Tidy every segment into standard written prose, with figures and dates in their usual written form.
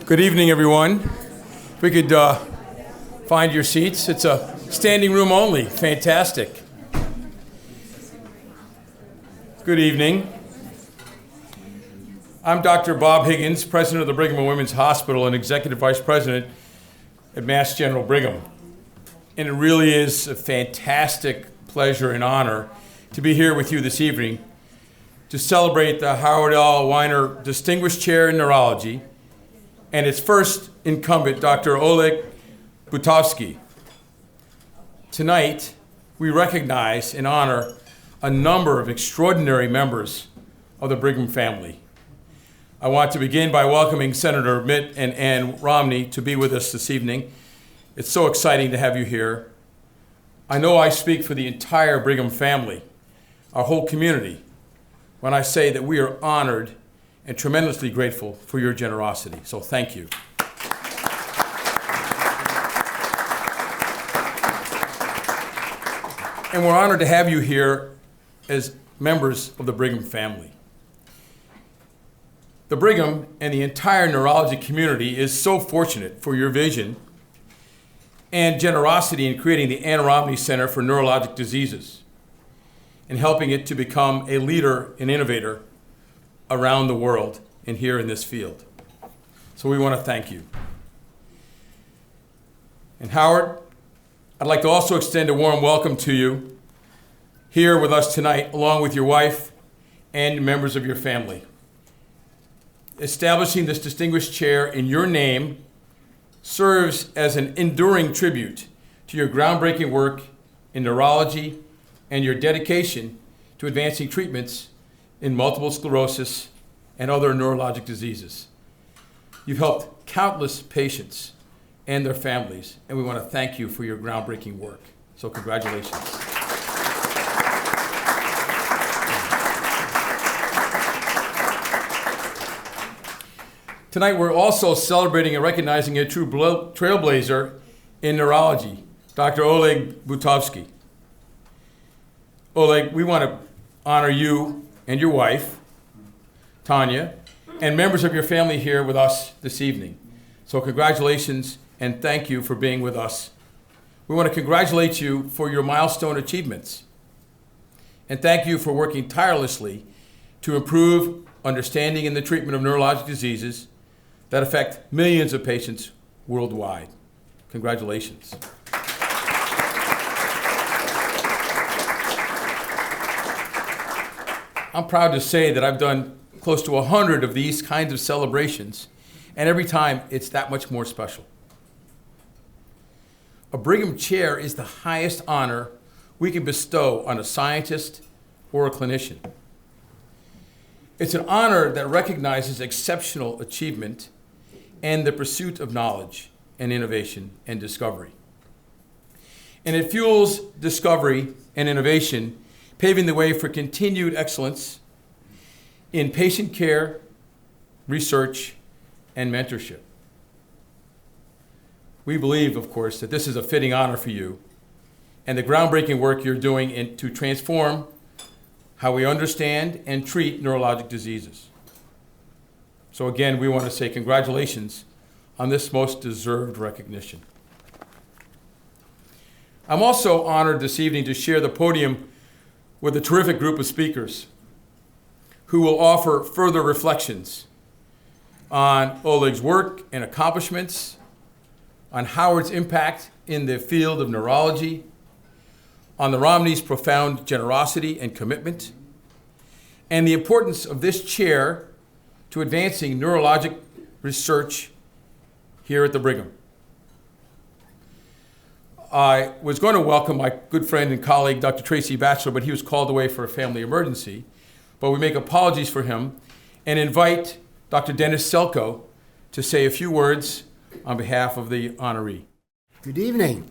Good evening, everyone. If we could find your seats. It's a standing room only. Fantastic. Good evening. I'm Dr. Bob Higgins, President of the Brigham and Women's Hospital and Executive Vice President at Mass General Brigham. And it really is a fantastic pleasure and honor to be here with you this evening to celebrate the Howard L. Weiner Distinguished Chair in Neurology and its first incumbent, Dr. Oleg Butovsky. Tonight, we recognize and honor a number of extraordinary members of the Brigham family. I want to begin by welcoming Senator Mitt and Ann Romney to be with us this evening. It's so exciting to have you here. I know I speak for the entire Brigham family, our whole community, when I say that we are honored and tremendously grateful for your generosity. So thank you. And we're honored to have you here as members of the Brigham family. The Brigham and the entire neurology community is so fortunate for your vision and generosity in creating the Ann Romney Center for Neurologic Diseases and helping it to become a leader and innovator around the world and here in this field. So we want to thank you. And Howard, I'd like to also extend a warm welcome to you here with us tonight, along with your wife and members of your family. Establishing this distinguished chair in your name serves as an enduring tribute to your groundbreaking work in neurology and your dedication to advancing treatments in multiple sclerosis and other neurologic diseases. You've helped countless patients and their families, and we want to thank you for your groundbreaking work. So congratulations. Tonight we're also celebrating and recognizing a true trailblazer in neurology, Dr. Oleg Butovsky. Oleg, we want to honor you and your wife, Tanya, and members of your family here with us this evening. So congratulations and thank you for being with us. We want to congratulate you for your milestone achievements and thank you for working tirelessly to improve understanding in the treatment of neurologic diseases that affect millions of patients worldwide. Congratulations. I'm proud to say that I've done close to 100 of these kinds of celebrations, and every time it's that much more special. A Brigham Chair is the highest honor we can bestow on a scientist or a clinician. It's an honor that recognizes exceptional achievement and the pursuit of knowledge and innovation and discovery. And it fuels discovery and innovation, paving the way for continued excellence in patient care, research, and mentorship. We believe, of course, that this is a fitting honor for you and the groundbreaking work you're doing to transform how we understand and treat neurologic diseases. So again, we want to say congratulations on this most deserved recognition. I'm also honored this evening to share the podium with a terrific group of speakers who will offer further reflections on Oleg's work and accomplishments, on Howard's impact in the field of neurology, on the Romneys' profound generosity and commitment, and the importance of this chair to advancing neurologic research here at the Brigham. I was going to welcome my good friend and colleague, Dr. Tracy Batchelor, but he was called away for a family emergency. But we make apologies for him and invite Dr. Dennis Selko to say a few words on behalf of the honoree. Good evening.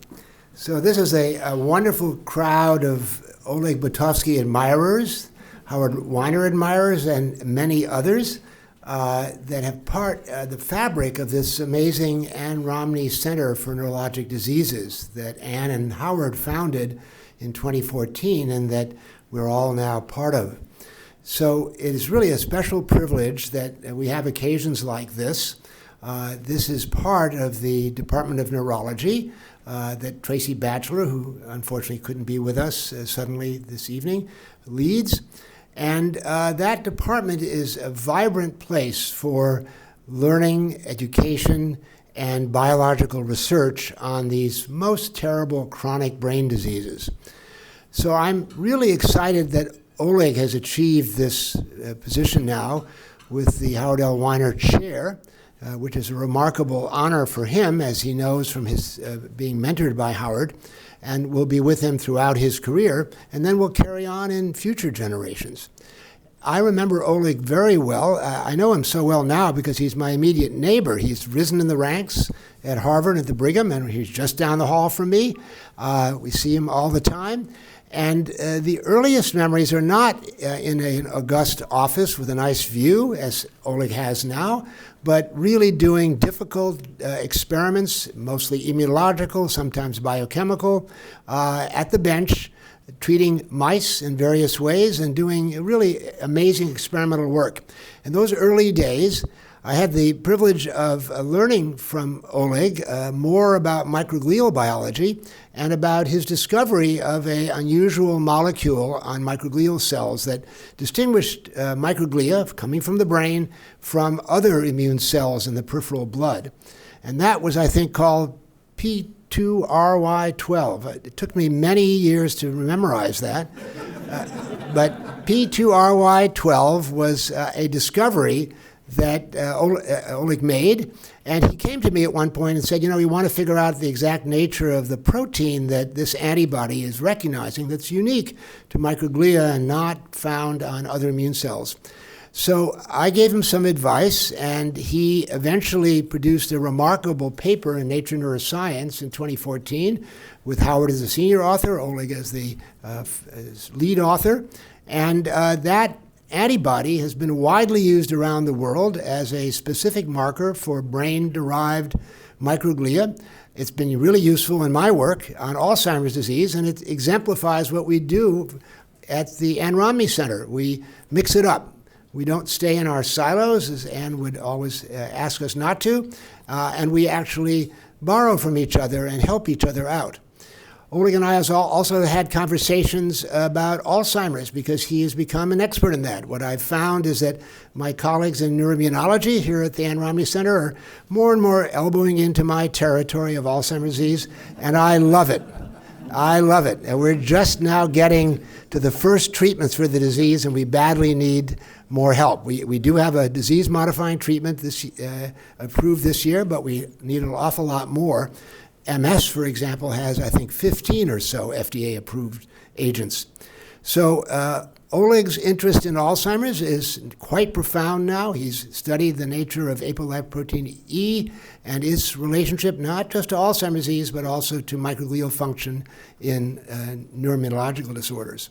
So this is a wonderful crowd of Oleg Butovsky admirers, Howard Weiner admirers, and many others that have the fabric of this amazing Ann Romney Center for Neurologic Diseases that Ann and Howard founded in 2014 and that we're all now part of. So it is really a special privilege that we have occasions like this This is part of the Department of Neurology that Tracy Batchelor, who unfortunately couldn't be with us suddenly this evening, leads. And that department is a vibrant place for learning, education, and biological research on these most terrible chronic brain diseases. So I'm really excited that Oleg has achieved this position now with the Howard L. Weiner Chair, which is a remarkable honor for him, as he knows from his being mentored by Howard, and will be with him throughout his career, and then will carry on in future generations. I remember Oleg very well. I know him so well now because he's my immediate neighbor. He's risen in the ranks at Harvard at the Brigham, and he's just down the hall from me. We see him all the time. And the earliest memories are not in an august office with a nice view, as Oleg has now, but really doing difficult experiments, mostly immunological, sometimes biochemical, at the bench, treating mice in various ways and doing really amazing experimental work. In those early days, I had the privilege of learning from Oleg more about microglial biology and about his discovery of an unusual molecule on microglial cells that distinguished microglia, coming from the brain, from other immune cells in the peripheral blood. And that was, I think, called P2RY12. It took me many years to memorize that. But P2RY12 was a discovery that Oleg made, and he came to me at one point and said, we want to figure out the exact nature of the protein that this antibody is recognizing that's unique to microglia and not found on other immune cells. So I gave him some advice, and he eventually produced a remarkable paper in Nature Neuroscience in 2014 with Howard as the senior author, Oleg as the lead author, and that antibody has been widely used around the world as a specific marker for brain-derived microglia. It's been really useful in my work on Alzheimer's disease, and it exemplifies what we do at the Ann Romney Center. We mix it up. We don't stay in our silos, as Ann would always ask us not to, and we actually borrow from each other and help each other out. Oleg and I also had conversations about Alzheimer's because he has become an expert in that. What I've found is that my colleagues in neuroimmunology here at the Ann Romney Center are more and more elbowing into my territory of Alzheimer's disease, and I love it. I love it. And we're just now getting to the first treatments for the disease, and we badly need more help. We do have a disease-modifying treatment approved this year, but we need an awful lot more. MS, for example, has, I think, 15 or so FDA-approved agents. So Oleg's interest in Alzheimer's is quite profound now. He's studied the nature of apolipoprotein E and its relationship not just to Alzheimer's disease, but also to microglial function in neuroimmunological disorders.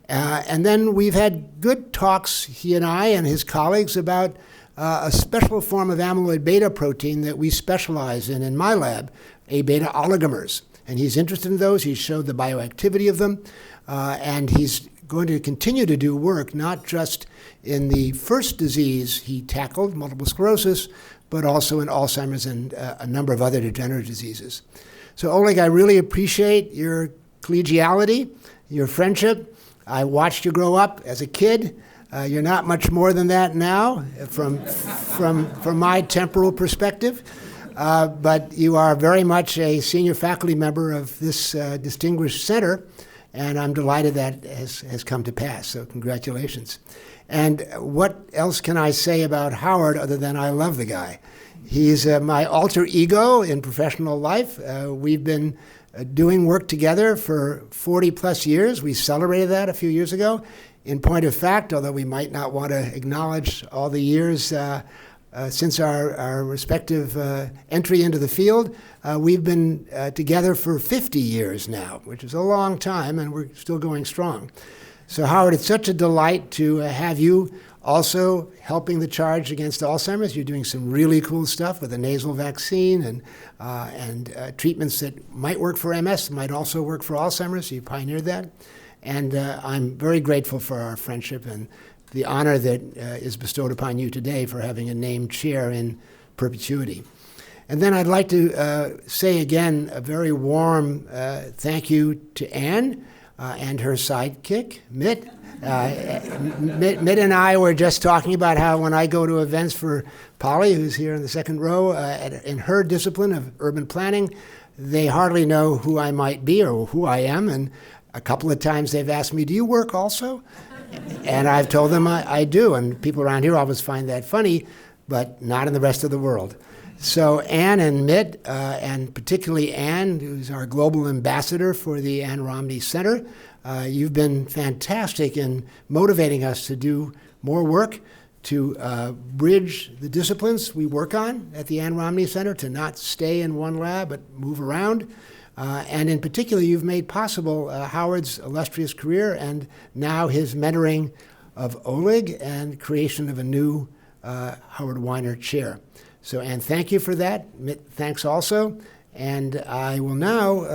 And then we've had good talks, he and I and his colleagues, about a special form of amyloid beta protein that we specialize in my lab, A-beta oligomers. And he's interested in those. He showed the bioactivity of them. And he's going to continue to do work, not just in the first disease he tackled, multiple sclerosis, but also in Alzheimer's and a number of other degenerative diseases. So Oleg, I really appreciate your collegiality, your friendship. I watched you grow up as a kid. You're not much more than that now from my temporal perspective. But you are very much a senior faculty member of this distinguished center, and I'm delighted that has come to pass. So congratulations. And what else can I say about Howard other than I love the guy? He's my alter ego in professional life. We've been doing work together for 40 plus years. We celebrated that a few years ago. In point of fact, although we might not want to acknowledge all the years since our respective entry into the field, we've been together for 50 years now, which is a long time, and we're still going strong. So Howard, it's such a delight to have you also helping the charge against Alzheimer's. You're doing some really cool stuff with a nasal vaccine and treatments that might work for MS, might also work for Alzheimer's. You pioneered that. And I'm very grateful for our friendship and the honor that is bestowed upon you today for having a named chair in perpetuity. And then I'd like to say again a very warm thank you to Anne and her sidekick, Mitt. Mitt and I were just talking about how when I go to events for Polly, who's here in the second row, in her discipline of urban planning, they hardly know who I might be or who I am. And a couple of times they've asked me, do you work also? And I've told them I do. And people around here always find that funny, but not in the rest of the world. So Anne and Mitt, and particularly Anne, who's our global ambassador for the Anne Romney Center, you've been fantastic in motivating us to do more work, to bridge the disciplines we work on at the Anne Romney Center, to not stay in one lab, but move around. And in particular, you've made possible Howard's illustrious career and now his mentoring of Oleg and creation of a new Howard Weiner chair. So, Anne, thank you for that. Mitt, thanks also. And I will now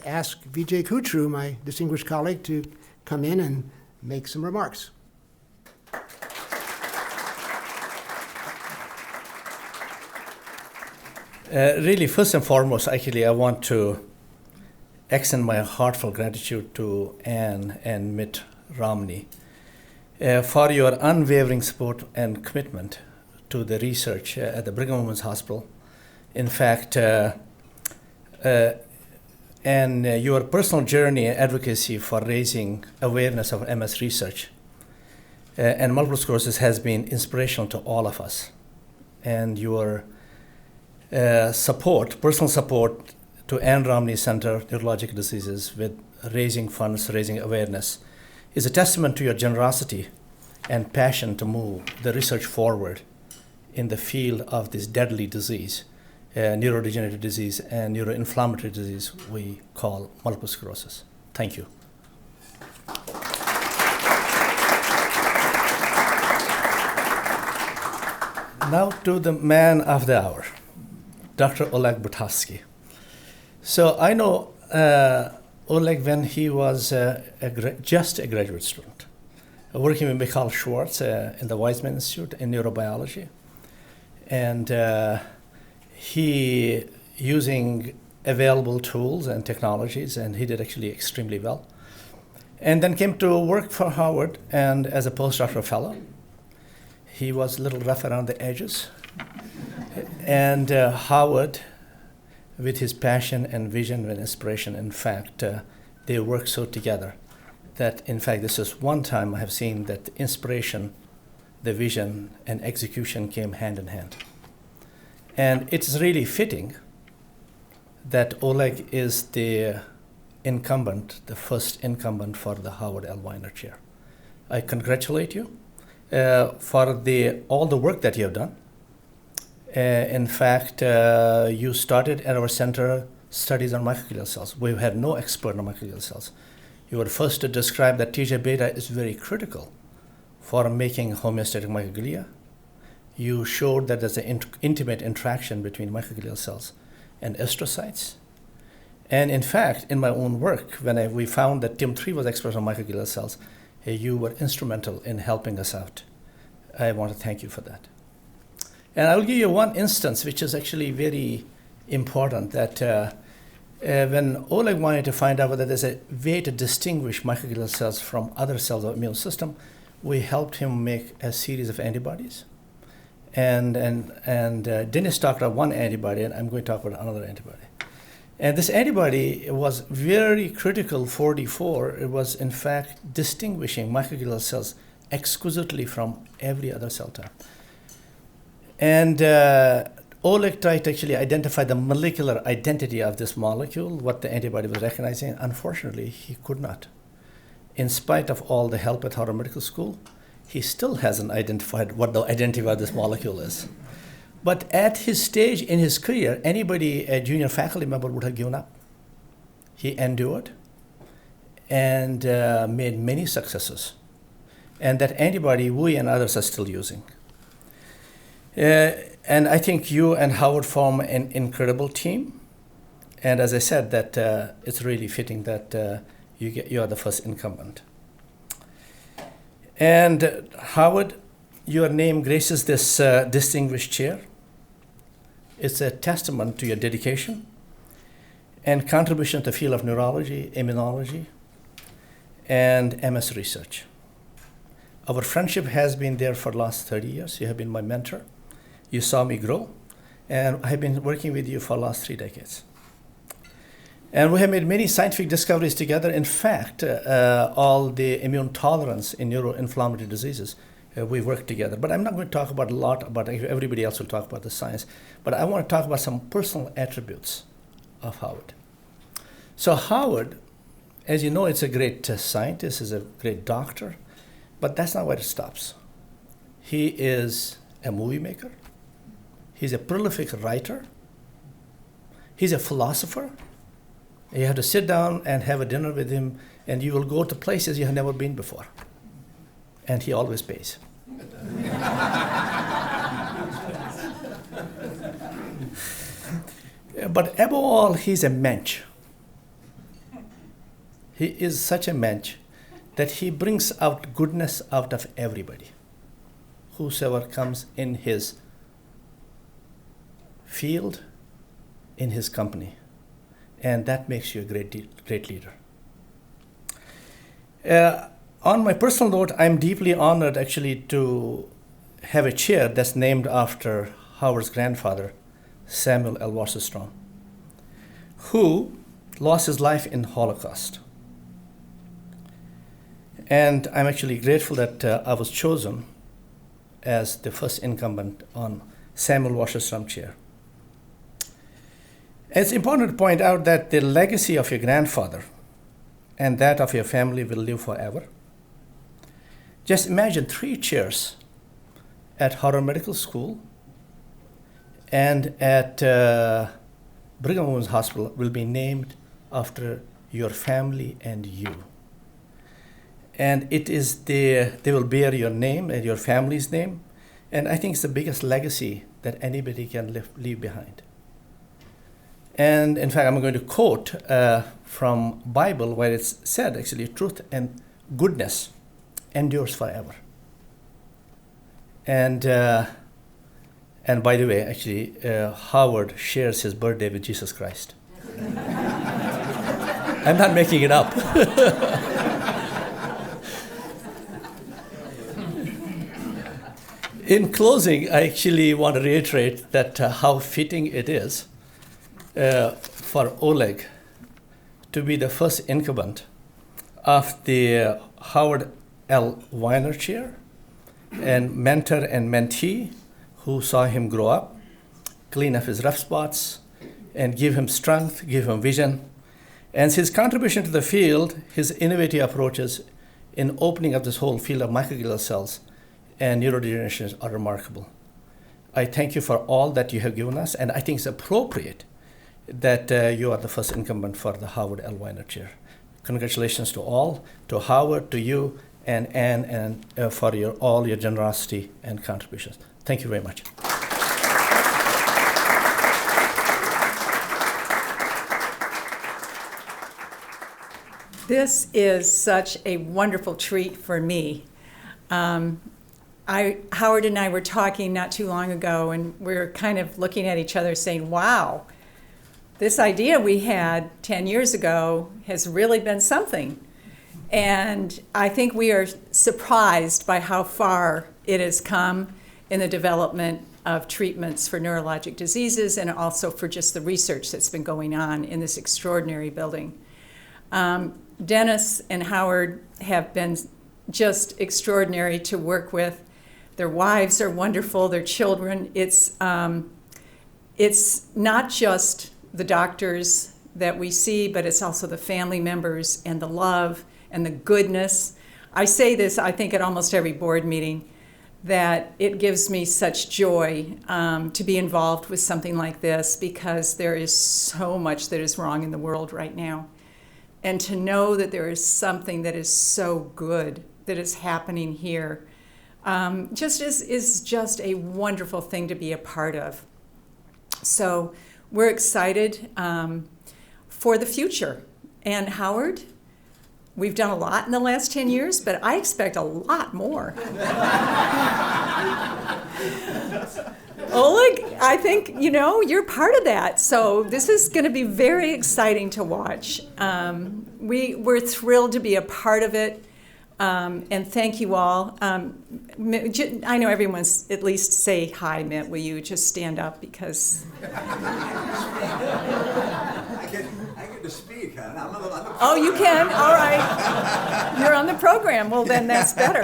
ask Vijay Kutru, my distinguished colleague, to come in and make some remarks. Really, first and foremost, actually, I want to extend my heartfelt gratitude to Anne and Mitt Romney for your unwavering support and commitment to the research at the Brigham Women's Hospital. In fact, and your personal journey and advocacy for raising awareness of MS research and multiple sclerosis has been inspirational to all of us. And your support, personal support to Anne Romney Center Neurological Diseases with raising funds, raising awareness, is a testament to your generosity and passion to move the research forward in the field of this deadly disease, neurodegenerative disease and neuroinflammatory disease we call multiple sclerosis. Thank you. Now to the man of the hour, Dr. Oleg Butovsky. So I know Oleg when he was just a graduate student, working with Michael Schwartz in the Weizmann Institute in neurobiology. And he using available tools and technologies, and he did actually extremely well. And then came to work for Howard and as a postdoctoral fellow. He was a little rough around the edges. And Howard, with his passion and vision and inspiration, in fact, they work so together that, in fact, this is one time I have seen that the inspiration, the vision, and execution came hand in hand. And it's really fitting that Oleg is the incumbent, the first incumbent for the Howard L. Weiner Chair. I congratulate you for all the work that you have done. In fact, you started at our center studies on microglial cells. We had no expert on microglial cells. You were first to describe that TGF-beta is very critical for making homeostatic microglia. You showed that there's an intimate interaction between microglial cells and astrocytes. And in fact, in my own work, when we found that TIM3 was expressed on microglial cells, you were instrumental in helping us out. I want to thank you for that. And I'll give you one instance, which is actually very important, that when Oleg wanted to find out whether there's a way to distinguish microglial cells from other cells of the immune system, we helped him make a series of antibodies. And Dennis talked about one antibody, and I'm going to talk about another antibody. And this antibody was very critical, 44. It was, in fact, distinguishing microglial cells exquisitely from every other cell type. And Oleg tried to actually identify the molecular identity of this molecule, what the antibody was recognizing. Unfortunately, he could not. In spite of all the help at Harvard Medical School, he still hasn't identified what the identity of this molecule is. But at his stage in his career, anybody, a junior faculty member, would have given up. He endured and made many successes. And that antibody, we and others are still using. And I think you and Howard form an incredible team. And as I said, that it's really fitting that you are the first incumbent. And Howard, your name graces this distinguished chair. It's a testament to your dedication and contribution to the field of neurology, immunology, and MS research. Our friendship has been there for the last 30 years. You have been my mentor. You saw me grow, and I have been working with you for the last 3 decades. And we have made many scientific discoveries together. In fact, all the immune tolerance in neuroinflammatory diseases, we work together. But I'm not going to talk about a lot about it. Everybody else will talk about the science. But I want to talk about some personal attributes of Howard. So Howard, as you know, it's a great scientist, is a great doctor, but that's not where it stops. He is a movie maker. He's a prolific writer. He's a philosopher. You have to sit down and have a dinner with him, and you will go to places you have never been before. And he always pays. But above all, he's a mensch. He is such a mensch that he brings out goodness out of everybody, whosoever comes in his field, in his company. And that makes you a great leader. On my personal note, I'm deeply honored actually to have a chair that's named after Howard's grandfather, Samuel L. Wasserstrom, who lost his life in Holocaust. And I'm actually grateful that I was chosen as the first incumbent on Samuel Wasserstrom chair. It's important to point out that the legacy of your grandfather and that of your family will live forever. Just imagine 3 chairs at Harvard Medical School and at Brigham Women's Hospital will be named after your family and you. And they will bear your name and your family's name. And I think it's the biggest legacy that anybody can leave behind. And in fact, I'm going to quote from Bible where it's said, actually, truth and goodness endures forever. And by the way, actually, Howard shares his birthday with Jesus Christ. I'm not making it up. In closing, I actually want to reiterate that how fitting it is for Oleg to be the first incumbent of the Howard L. Weiner Chair, and mentor and mentee who saw him grow up, clean up his rough spots, and give him strength, give him vision. And his contribution to the field, his innovative approaches in opening up this whole field of microglia cells and neurodegeneration are remarkable. I thank you for all that you have given us, and I think it's appropriate that you are the first incumbent for the Howard L. Weiner Chair. Congratulations to all, to Howard, to you, and Anne, and for all your generosity and contributions. Thank you very much. This is such a wonderful treat for me. Howard and I were talking not too long ago, and we were kind of looking at each other saying, wow, this idea we had 10 years ago has really been something. And I think we are surprised by how far it has come in the development of treatments for neurologic diseases and also for just the research that's been going on in this extraordinary building. Dennis and Howard have been just extraordinary to work with. Their wives are wonderful, their children. It's not just the doctors that we see, but it's also the family members and the love and the goodness. I say this, I think, at almost every board meeting, that it gives me such joy to be involved with something like this, because there is so much that is wrong in the world right now. And to know that there is something that is so good that is happening here is just a wonderful thing to be a part of. So we're excited for the future. And Howard, we've done a lot in the last 10 years, but I expect a lot more. Oleg, I think, you're part of that. So this is going to be very exciting to watch. We're thrilled to be a part of it. And thank you all. I know everyone's at least say hi, Mitt. Will you just stand up because... I get to speak. Oh, you can? All right. You're on the program. Well, then that's better.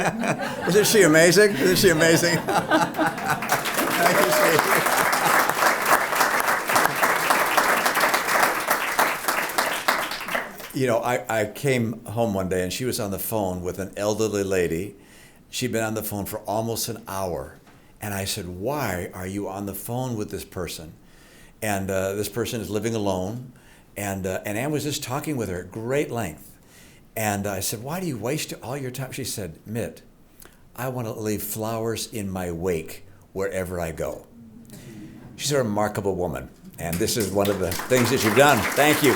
Isn't she amazing? Isn't she amazing? Thank you, Steve. I came home one day and she was on the phone with an elderly lady. She'd been on the phone for almost an hour. And I said, why are you on the phone with this person? And this person is living alone. And Ann was just talking with her at great length. And I said, why do you waste all your time? She said, Mitt, I want to leave flowers in my wake wherever I go. She's a remarkable woman. And this is one of the things that you've done. Thank you.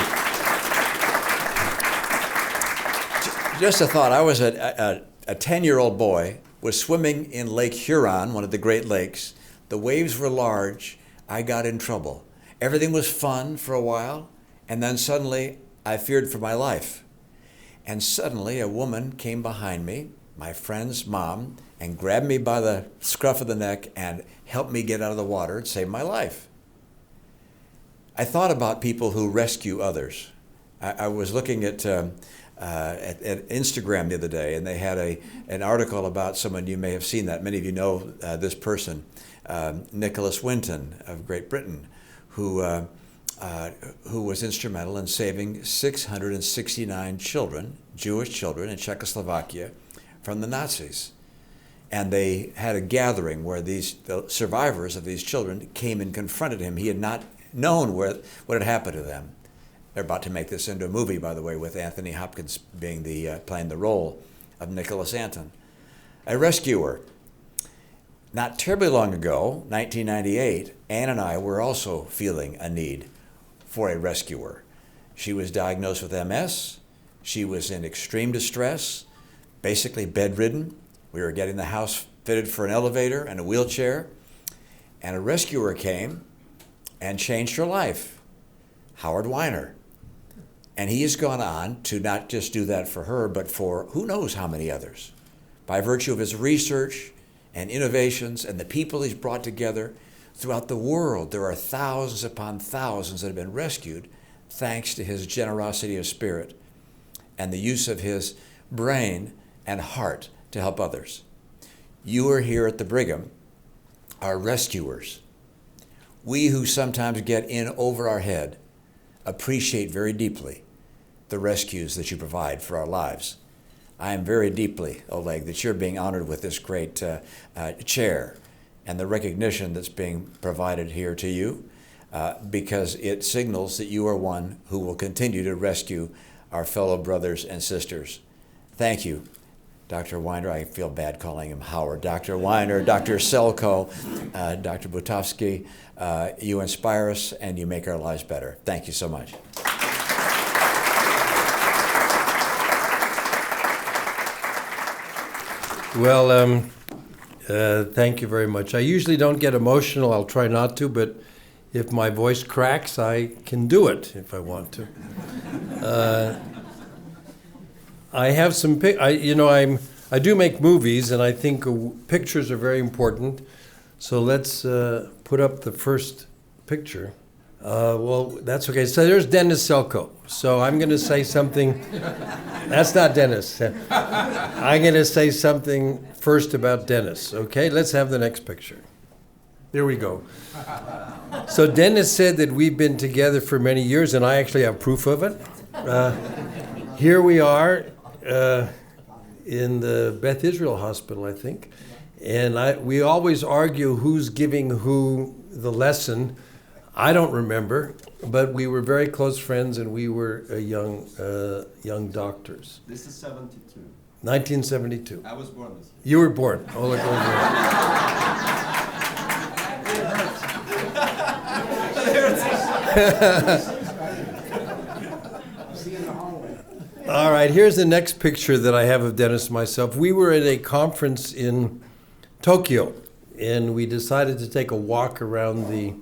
Just a thought, I was a 10-year-old boy, was swimming in Lake Huron, one of the Great Lakes. The waves were large. I got in trouble. Everything was fun for a while, and then suddenly I feared for my life. And suddenly a woman came behind me, my friend's mom, and grabbed me by the scruff of the neck and helped me get out of the water and save my life. I thought about people who rescue others. I was looking at Instagram the other day, and they had an article about someone, you may have seen that. Many of you know this person, Nicholas Winton of Great Britain, who was instrumental in saving 669 children, Jewish children in Czechoslovakia, from the Nazis. And they had a gathering where the survivors of these children came and confronted him. He had not known what had happened to them. They're about to make this into a movie, by the way, with Anthony Hopkins being playing the role of Nicholas Anton. A rescuer. Not terribly long ago, 1998, Ann and I were also feeling a need for a rescuer. She was diagnosed with MS. She was in extreme distress, basically bedridden. We were getting the house fitted for an elevator and a wheelchair. And a rescuer came and changed her life, Howard Weiner. And he has gone on to not just do that for her, but for who knows how many others. By virtue of his research and innovations and the people he's brought together throughout the world, there are thousands upon thousands that have been rescued thanks to his generosity of spirit and the use of his brain and heart to help others. You are here at the Brigham are rescuers. We who sometimes get in over our head appreciate very deeply the rescues that you provide for our lives. I am very deeply, Oleg, that you're being honored with this great chair and the recognition that's being provided here to you because it signals that you are one who will continue to rescue our fellow brothers and sisters. Thank you, Dr. Weiner. I feel bad calling him Howard. Dr. Weiner, Dr. Selko, Dr. Butovsky, you inspire us and you make our lives better. Thank you so much. Well, thank you very much. I usually don't get emotional. I'll try not to, but if my voice cracks, I can do it if I want to. I have some, I do make movies, and I think pictures are very important. So let's put up the first picture. Well, that's okay. So there's Dennis Selko. So I'm going to say something. That's not Dennis. I'm going to say something first about Dennis. Okay, let's have the next picture. There we go. So Dennis said that we've been together for many years, and I actually have proof of it. Here we are in the Beth Israel Hospital, I think. And we always argue who's giving who the lesson. I don't remember, but we were very close friends, and we were young doctors. This is 72. 1972. I was born this year. You were born. Oleg All right, here's the next picture that I have of Dennis and myself. We were at a conference in Tokyo, and we decided to take a walk around the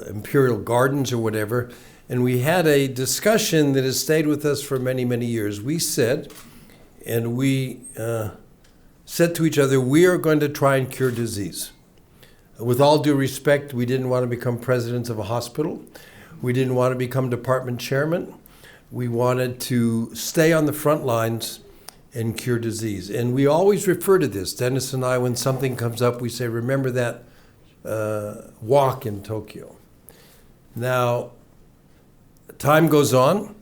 Imperial Gardens or whatever, and we had a discussion that has stayed with us for many, many years. We said, and we said to each other, we are going to try and cure disease. With all due respect, we didn't want to become presidents of a hospital. We didn't want to become department chairman. We wanted to stay on the front lines and cure disease. And we always refer to this, Dennis and I, when something comes up, we say, remember that walk in Tokyo. Now, time goes on,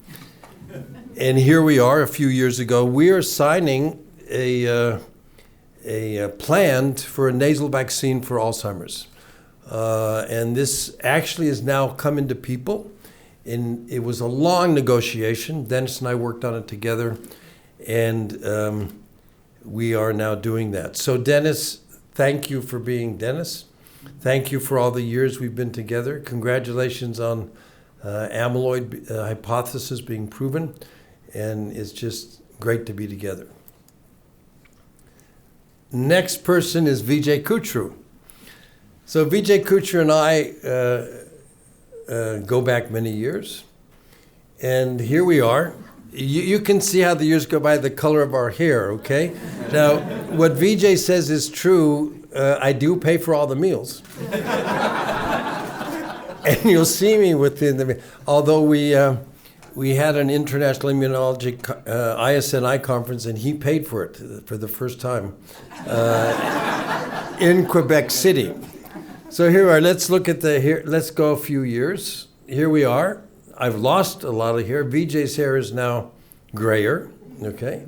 and here we are a few years ago. We are signing a plan for a nasal vaccine for Alzheimer's. And this actually has now come into people. And it was a long negotiation. Dennis and I worked on it together, and we are now doing that. So Dennis, thank you for being Dennis. Thank you for all the years we've been together. Congratulations on amyloid hypothesis being proven, and it's just great to be together. Next person is Vijay Kutru. So Vijay Kutru and I go back many years, and here we are. You can see how the years go by, the color of our hair, okay? Now, what Vijay says is true. I do pay for all the meals. And you'll see me within the, although we had an international immunology ISNI conference, and he paid for it for the first time in Quebec City. So here we are. Let's look at let's go a few years. Here we are. I've lost a lot of hair. Vijay's hair is now grayer, okay?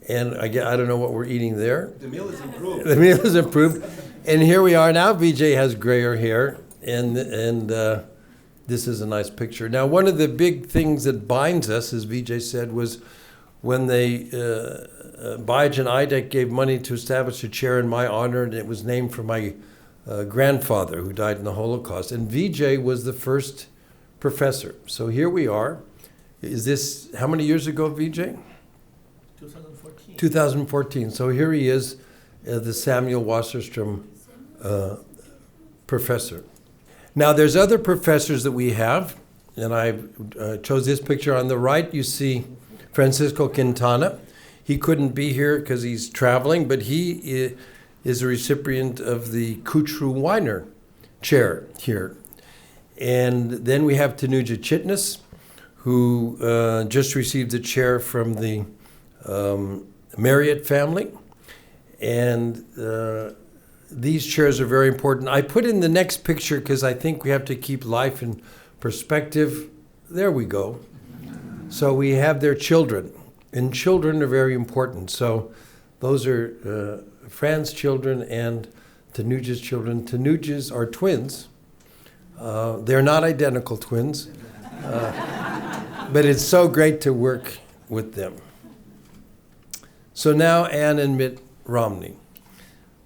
And I don't know what we're eating there. The meal is improved. The meal is improved. And here we are now. Vijay has grayer hair, and this is a nice picture. Now, one of the big things that binds us, as Vijay said, was when they, Biogen IDEC gave money to establish a chair in my honor, and it was named for my grandfather who died in the Holocaust. And Vijay was the first professor. So here we are. Is this, how many years ago, Vijay? 2014. 2014. So here he is, the Samuel Wasserstrom professor. Now there's other professors that we have, and I chose this picture. On the right, you see Francisco Quintana. He couldn't be here because he's traveling, but he is a recipient of the Kutru Weiner chair here. And then we have Tanuja Chitnis, who just received a chair from the Marriott family. And these chairs are very important. I put in the next picture because I think we have to keep life in perspective. There we go. So we have their children, and children are very important. So those are Fran's children and Tanuja's children. Tanuja's are twins. They're not identical twins, but it's so great to work with them. So now Ann and Mitt Romney.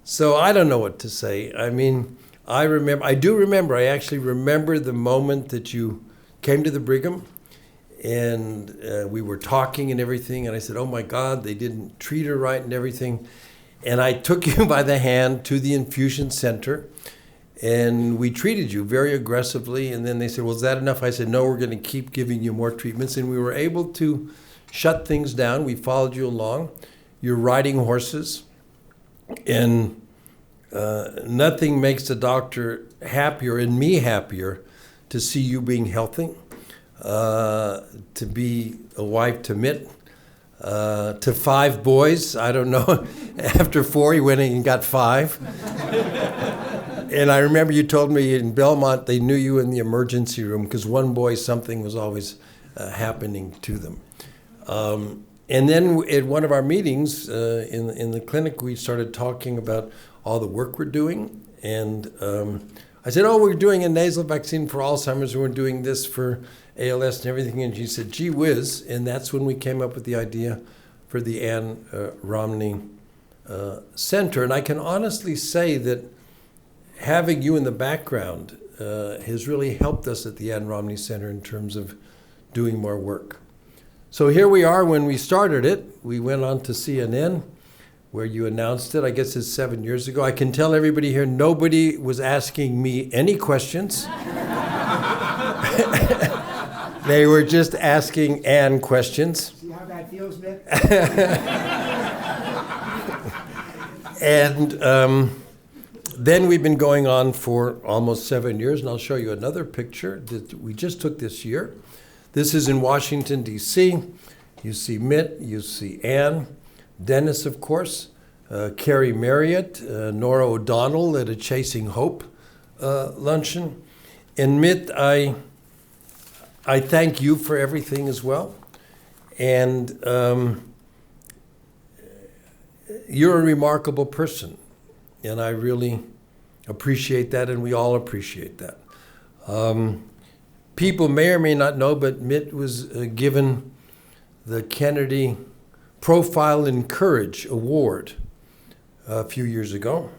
So I don't know what to say. I mean, I actually remember the moment that you came to the Brigham, and we were talking and everything, and I said, oh my God, they didn't treat her right and everything. And I took you by the hand to the infusion center, and we treated you very aggressively. And then they said, well, is that enough? I said, no, we're going to keep giving you more treatments. And we were able to shut things down. We followed you along. You're riding horses. And nothing makes the doctor happier, and me happier, to see you being healthy, to be a wife to Mitt, to 5 boys. I don't know. After 4, he went and got 5. And I remember you told me in Belmont they knew you in the emergency room because one boy, something was always happening to them. And then at one of our meetings in the clinic, we started talking about all the work we're doing. And I said, oh, we're doing a nasal vaccine for Alzheimer's, and we're doing this for ALS and everything. And she said, gee whiz. And that's when we came up with the idea for the Ann Romney Center. And I can honestly say that having you in the background has really helped us at the Ann Romney Center in terms of doing more work. So here we are when we started it. We went on to CNN. where you announced it. I guess it's 7 years ago. I can tell everybody here, nobody was asking me any questions. They were just asking Anne questions. See how that feels, Mitt? And then we've been going on for almost 7 years, and I'll show you another picture that we just took this year. This is in Washington, D.C. You see Mitt, you see Anne, Dennis, of course, Carrie Marriott, Nora O'Donnell at a Chasing Hope luncheon. And Mitt, I thank you for everything as well. And you're a remarkable person. And I really appreciate that, and we all appreciate that. People may or may not know, but Mitt was given the Kennedy Profile in Courage Award a few years ago.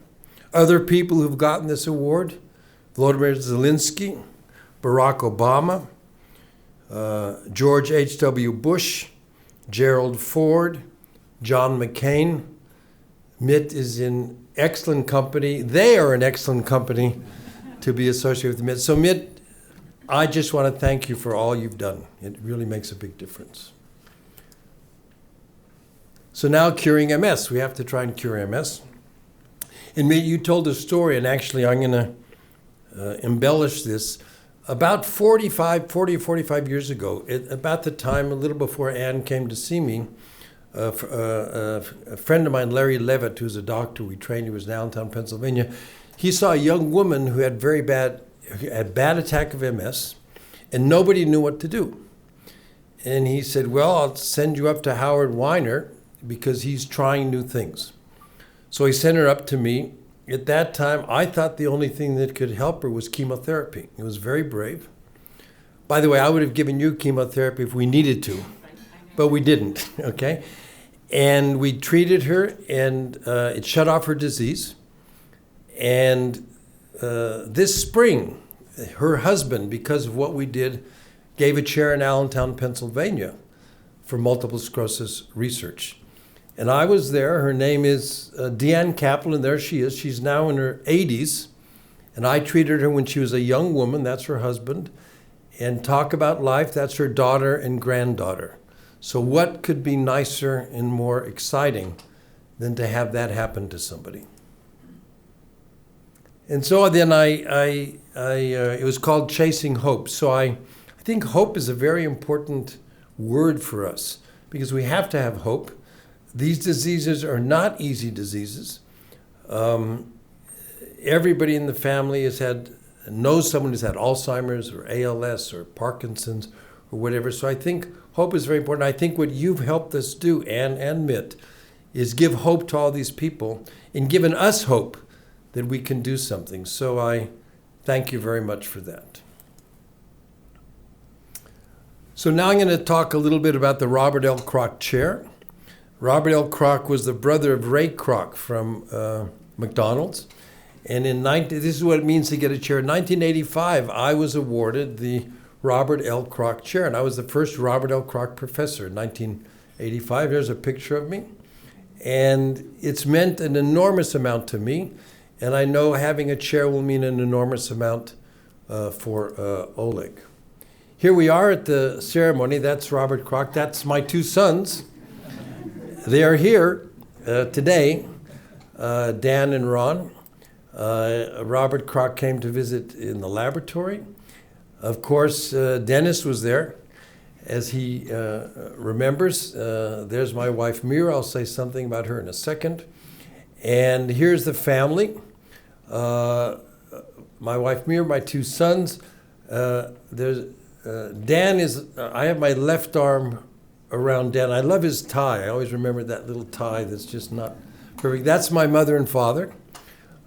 Other people who've gotten this award, Volodymyr Zelensky, Barack Obama, George H.W. Bush, Gerald Ford, John McCain. Mitt is in excellent company. They are in excellent company to be associated with Mitt. So Mitt, I just want to thank you for all you've done. It really makes a big difference. So now curing MS. We have to try and cure MS. And Mitt, you told a story, and actually I'm going to embellish this. About 40 or 45 years ago, about the time, a little before Anne came to see me, a friend of mine, Larry Levitt, who's a doctor we trained, he was in Allentown, Pennsylvania, he saw a young woman who had bad attack of MS, and nobody knew what to do. And he said, well, I'll send you up to Howard Weiner because he's trying new things. So he sent her up to me. At that time, I thought the only thing that could help her was chemotherapy. It was very brave. By the way, I would have given you chemotherapy if we needed to, but we didn't, okay? And we treated her, and it shut off her disease. And this spring, her husband, because of what we did, gave a chair in Allentown, Pennsylvania for multiple sclerosis research. And I was there. Her name is Deanne Kaplan. There she is. She's now in her 80s. And I treated her when she was a young woman. That's her husband. And talk about life. That's her daughter and granddaughter. So what could be nicer and more exciting than to have that happen to somebody? And so then it was called Chasing Hope. So I think hope is a very important word for us because we have to have hope. These diseases are not easy diseases. Everybody in the family knows someone who's had Alzheimer's or ALS or Parkinson's or whatever. So I think hope is very important. I think what you've helped us do, Anne and Mitt, is give hope to all these people and given us hope that we can do something. So I thank you very much for that. So now I'm going to talk a little bit about the Robert L. Kroc Chair. Robert L. Kroc was the brother of Ray Kroc from McDonald's. And this is what it means to get a chair. In 1985, I was awarded the Robert L. Kroc Chair, and I was the first Robert L. Kroc professor in 1985. There's a picture of me. And it's meant an enormous amount to me, and I know having a chair will mean an enormous amount for Oleg. Here we are at the ceremony. That's Robert Kroc. That's my two sons. They are here today, Dan and Ron. Robert Kroc came to visit in the laboratory. Of course, Dennis was there, as he remembers. There's my wife, Mira. I'll say something about her in a second. And here's the family. My wife, Mira, my two sons. Dan is, I have my left arm around Dan. I love his tie. I always remember that little tie that's just not perfect. That's my mother and father.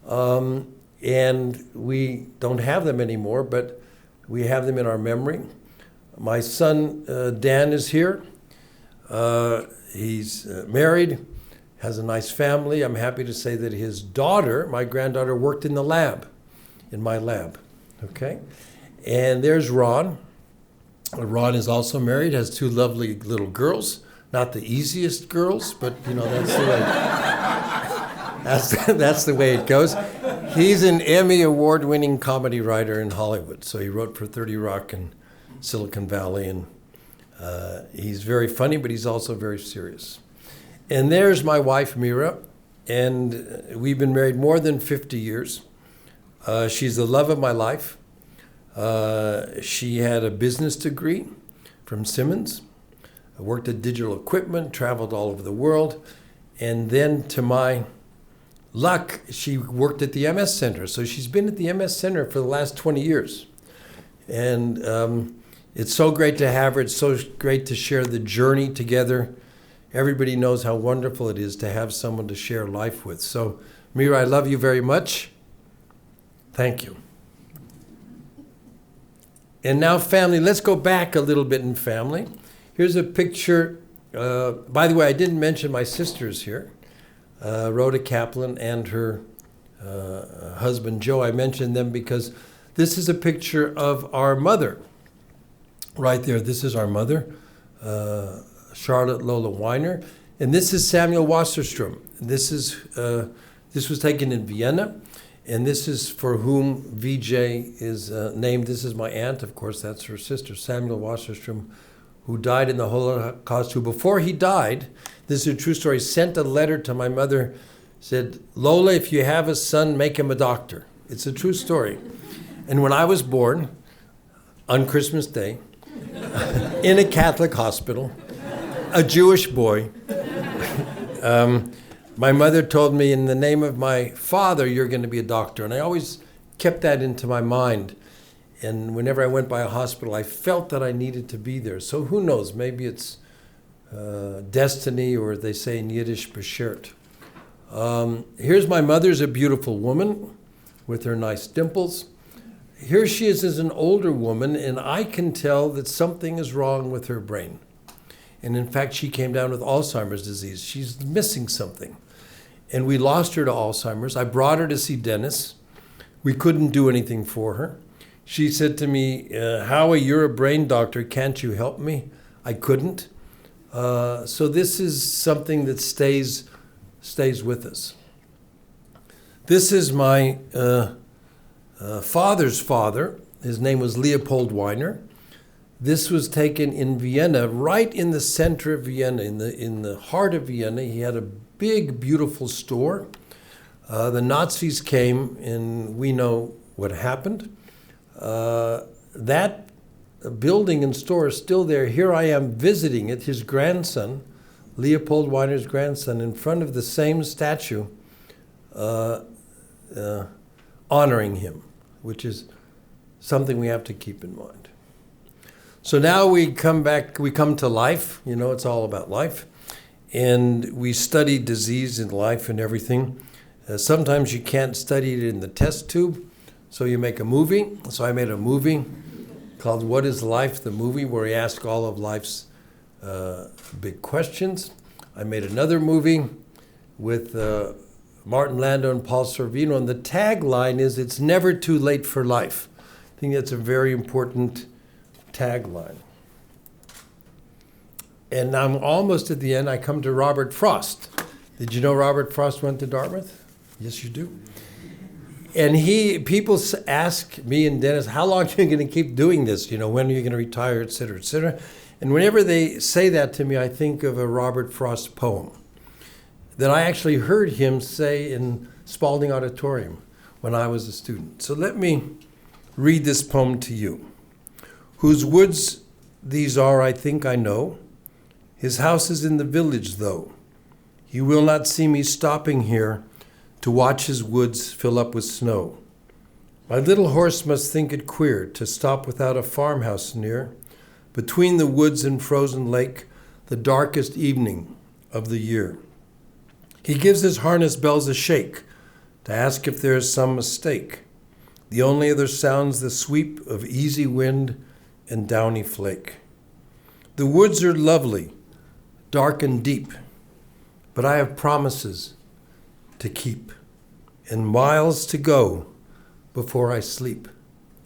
And we don't have them anymore, but we have them in our memory. My son, Dan, is here. He's married, has a nice family. I'm happy to say that his daughter, my granddaughter, worked in the lab, in my lab, okay? And there's Ron. Ron is also married, has two lovely little girls. Not the easiest girls, but, you know, that's the way. That's the way it goes. He's an Emmy award-winning comedy writer in Hollywood. So he wrote for 30 Rock and Silicon Valley, and he's very funny, but he's also very serious. And there's my wife, Mira, and we've been married more than 50 years. She's the love of my life. She had a business degree from Simmons, worked at Digital Equipment, traveled all over the world, and then to my luck, she worked at the MS Center. So she's been at the MS Center for the last 20 years. And it's so great to have her. It's so great to share the journey together. Everybody knows how wonderful it is to have someone to share life with. So, Mira, I love you very much. Thank you. And now, family, let's go back a little bit in family. Here's a picture. By the way, I didn't mention my sisters here, Rhoda Kaplan and her husband, Joe. I mentioned them because this is a picture of our mother. Right there, this is our mother, Charlotte Lola Weiner. And this is Samuel Wasserstrom. This was taken in Vienna. And this is for whom VJ is named. This is my aunt, of course, that's her sister, Samuel Wasserstrom, who died in the Holocaust, who before he died, this is a true story, sent a letter to my mother, said, Lola, if you have a son, make him a doctor. It's a true story. And when I was born, on Christmas Day, in a Catholic hospital, a Jewish boy, my mother told me, in the name of my father, you're going to be a doctor. And I always kept that into my mind. And whenever I went by a hospital, I felt that I needed to be there. So who knows? Maybe it's destiny, or they say in Yiddish, beshert. Here's my mother's a beautiful woman with her nice dimples. Here she is as an older woman, and I can tell that something is wrong with her brain. And in fact, she came down with Alzheimer's disease. She's missing something. And we lost her to Alzheimer's. I brought her to see Dennis. We couldn't do anything for her. She said to me, Howie, you're a brain doctor. Can't you help me? I couldn't. So this is something that stays with us. This is my father's father. His name was Leopold Weiner. This was taken in Vienna, right in the center of Vienna, in the heart of Vienna. He had a big, beautiful store. The Nazis came, and we know what happened. That building and store is still there. Here I am visiting it, his grandson, Leopold Weiner's grandson, in front of the same statue, honoring him, which is something we have to keep in mind. So now we come to life. You know, it's all about life. And we study disease and life and everything. Sometimes you can't study it in the test tube, so you make a movie. So I made a movie called What is Life? The movie, where we ask all of life's big questions. I made another movie with Martin Landau and Paul Sorvino, and the tagline is, it's never too late for life. I think that's a very important tagline. And I'm almost at the end. I come to Robert Frost. Did you know Robert Frost went to Dartmouth? Yes, you do. And people ask me and Dennis, how long are you going to keep doing this? You know, when are you going to retire, et cetera, et cetera. And whenever they say that to me, I think of a Robert Frost poem that I actually heard him say in Spalding Auditorium when I was a student. So let me read this poem to you. Whose woods these are, I think I know. His house is in the village, though. He will not see me stopping here to watch his woods fill up with snow. My little horse must think it queer to stop without a farmhouse near, between the woods and frozen lake, the darkest evening of the year. He gives his harness bells a shake to ask if there is some mistake. The only other sound's the sweep of easy wind and downy flake. The woods are lovely, dark and deep, but I have promises to keep, and miles to go before I sleep,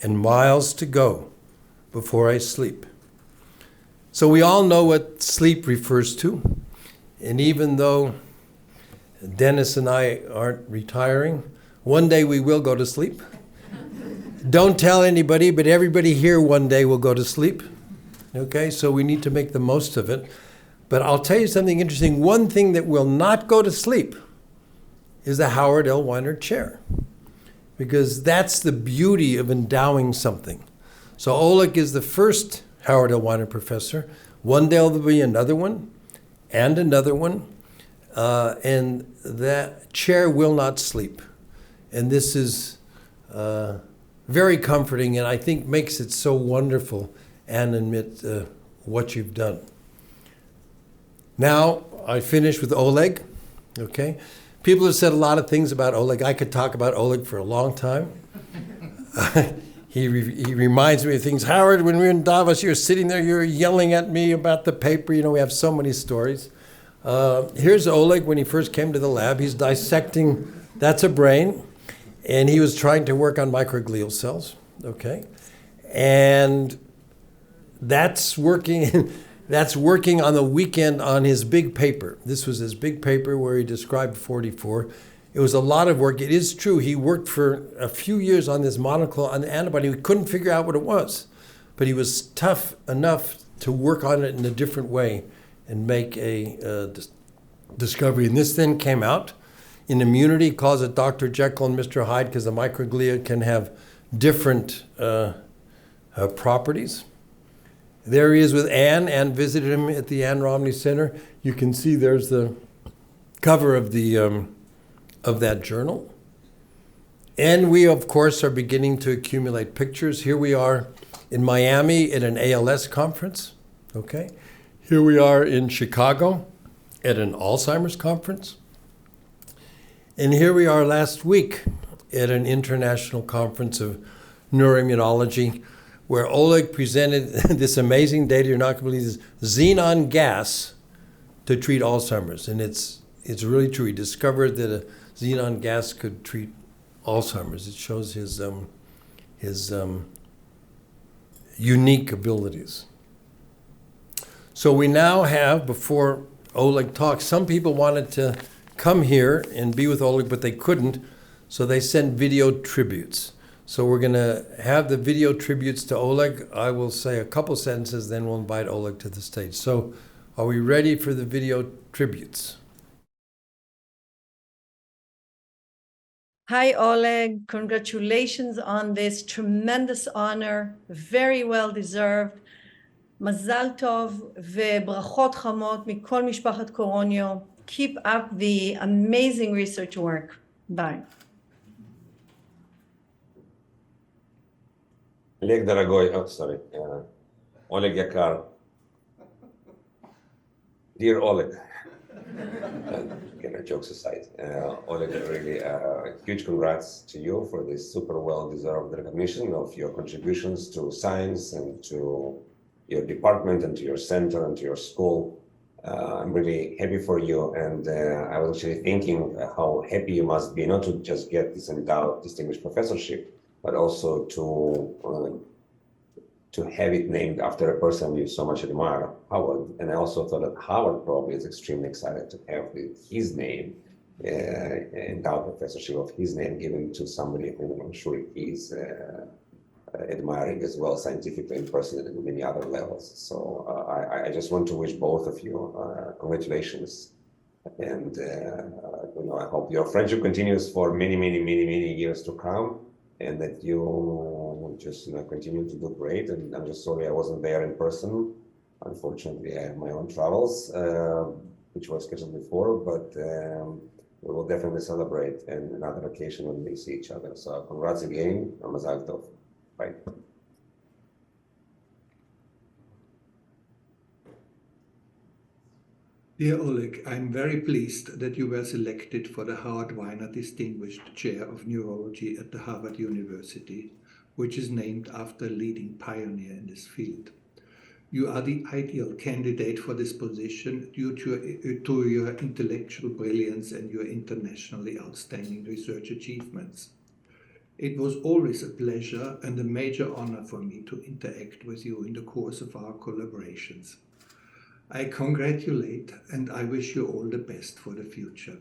and miles to go before I sleep. So we all know what sleep refers to, and even though Dennis and I aren't retiring. One day we will go to sleep. Don't tell anybody, but everybody here one day will go to sleep. Okay, so we need to make the most of it. But I'll tell you something interesting. One thing that will not go to sleep is the Howard L. Weiner Chair, because that's the beauty of endowing something. So Oleg is the first Howard L. Weiner professor. One day there'll be another one and another one, and that chair will not sleep. And this is very comforting, and I think makes it so wonderful, Anne and Mitt, what you've done. Now, I finish with Oleg, okay? People have said a lot of things about Oleg. I could talk about Oleg for a long time. He reminds me of things. Howard, when we were in Davos, you were sitting there, you were yelling at me about the paper. You know, we have so many stories. Here's Oleg when he first came to the lab. He's dissecting, that's a brain, and he was trying to work on microglial cells, okay? And that's working... That's working on the weekend on his big paper. This was his big paper where he described 44. It was a lot of work. It is true, he worked for a few years on this monoclonal antibody. We couldn't figure out what it was, but he was tough enough to work on it in a different way and make a discovery. And this then came out. In immunity, he calls it Dr. Jekyll and Mr. Hyde because the microglia can have different properties. There he is with Anne. Anne visited him at the Anne Romney Center. You can see there's the cover of that journal. And we, of course, are beginning to accumulate pictures. Here we are in Miami at an ALS conference. Okay. Here we are in Chicago at an Alzheimer's conference. And here we are last week at an international conference of neuroimmunology, where Oleg presented this amazing data, you're not going to believe this, xenon gas to treat Alzheimer's. And it's really true. He discovered that a xenon gas could treat Alzheimer's. It shows his unique abilities. So we now have, before Oleg talks, some people wanted to come here and be with Oleg, but they couldn't, so they sent video tributes. So we're going to have the video tributes to Oleg. I will say a couple sentences, then we'll invite Oleg to the stage. So are we ready for the video tributes? Hi, Oleg. Congratulations on this tremendous honor, very well deserved. מזל טוב וברכות חמות מכל משפחת קורוניו. Keep up the amazing research work. Bye. Oleg дорогой, Oleg Yakar, dear Oleg, jokes aside, Oleg, really huge congrats to you for this super well-deserved recognition of your contributions to science and to your department and to your center and to your school. I'm really happy for you, and I was actually thinking how happy you must be not to just get this endowed distinguished professorship, but also to have it named after a person you so much admire, Howard. And I also thought that Howard probably is extremely excited to have his name, endowed professorship of his name given to somebody who I'm sure he's admiring as well, scientifically and personally at many other levels. So I just want to wish both of you congratulations. And I hope your friendship continues for many, many, many, many years to come, and that you just continue to do great. And I'm just sorry I wasn't there in person. Unfortunately, I have my own travels, which was scheduled before, but we will definitely celebrate in another occasion when we see each other. So congrats again, Mazal Tov. Bye. Dear Oleg, I'm very pleased that you were selected for the Howard Weiner Distinguished Chair of Neurology at the Harvard University, which is named after a leading pioneer in this field. You are the ideal candidate for this position due to your intellectual brilliance and your internationally outstanding research achievements. It was always a pleasure and a major honor for me to interact with you in the course of our collaborations. I congratulate and I wish you all the best for the future.